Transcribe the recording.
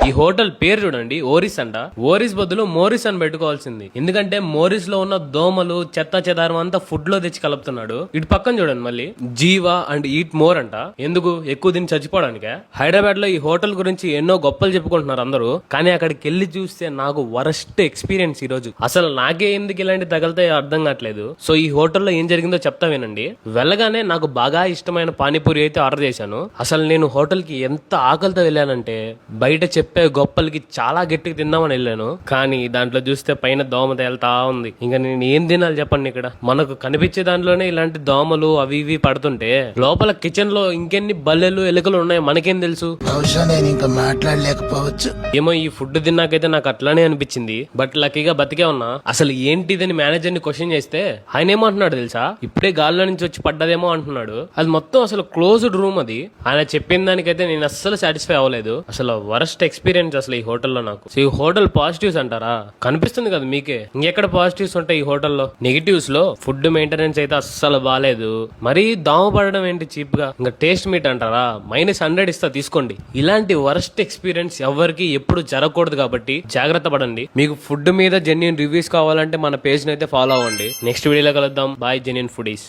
ఈ హోటల్ పేరు చూడండి, ఓరిస్ అంట. ఓరిస్ బదులు మోరిస్ అని పెట్టుకోవాల్సింది, ఎందుకంటే మోరిస్ లో ఉన్న దోమలు చెత్త చెదారం అంతా ఫుడ్ లో తెచ్చి కలుపుతున్నాడు. ఇటు పక్కన చూడండి మళ్ళీ జీవా అండ్ ఈట్ మోర్ అంట. ఎందుకు? ఎక్కువ తిని చచ్చిపోవడానికే. హైదరాబాద్ లో ఈ హోటల్ గురించి ఎన్నో గొప్పలు చెప్పుకుంటున్నారు అందరూ, కానీ అక్కడికి వెళ్ళి చూస్తే నాకు వరస్ట్ ఎక్స్పీరియన్స్ ఈ రోజు. అసలు నాకే ఎందుకు ఇలాంటి తగలితే అర్థం కావట్లేదు. సో ఈ హోటల్లో ఏం జరిగిందో చెప్తా వినండి. వెళ్ళగానే నాకు బాగా ఇష్టమైన పానీపూరి అయితే ఆర్డర్ చేశాను. అసలు నేను హోటల్ కి ఎంత ఆకలితో వెళ్ళానంటే బయట చెప్పే గొప్పలకి చాలా గట్టిగా తిందామని వెళ్ళాను, కానీ దాంట్లో చూస్తే పైన దోమ తేలుతా ఉంది. ఇంకా నేను ఏం తినాలి చెప్పండి? ఇక్కడ మనకు కనిపించే దాంట్లోనే ఇలాంటి దోమలు అవి ఇవి పడుతుంటే లోపల కిచెన్ లో ఇంకెన్ని బల్లెలు ఎలుకలు ఉన్నాయో మనకేం తెలుసు? నేను ఇంకా మాట్లాడలేకపోవచ్చు. ఏమో ఈ ఫుడ్ తిన్నాకైతే నాకు అట్లానే అనిపించింది. బట్ లక్కీగా బతికే ఉన్నా. అసలు ఏంటిదని మేనేజర్ ని క్వశ్చన్ చేస్తే ఆయన ఏమంటున్నాడు తెలుసా? ఇప్పుడే గాల్లో నుంచి వచ్చి పడ్డదేమో అంటున్నాడు. అది మొత్తం అసలు క్లోజ్డ్ రూమ్. అది ఆయన చెప్పిన దానికైతే నేను అస్సలు సాటిస్ఫై అవ్వలేదు. అసలు వరస్ట్ ఎక్స్పీరియన్స్ అసలు ఈ హోటల్లో నాకు. సో ఈ హోటల్ పాజిటివ్స్ అంటారా? కనిపిస్తుంది కదా మీకే. ఇంకెక్కడ పాజిటివ్స్ ఉంటాయి ఈ హోటల్లో? నెగిటివ్స్ లో ఫుడ్ మెయింటెనెన్స్ అయితే అస్సలు బాగాలేదు. మరీ దామ పడడం ఏంటి చీప్ గా. ఇంకా టేస్ట్ మీట్ అంటారా? -100 ఇస్తా తీసుకోండి. ఇలాంటి వరస్ట్ ఎక్స్పీరియన్స్ ఎవరికి ఎప్పుడు జరగకూడదు కాబట్టి జాగ్రత్త పడండి. మీకు ఫుడ్ మీద జెన్యూన్ రివ్యూస్ కావాలంటే మన పేజ్ అయితే ఫాలో అవ్వండి. నెక్స్ట్ వీడియోలో కలుద్దాం. Bye genuine foodies.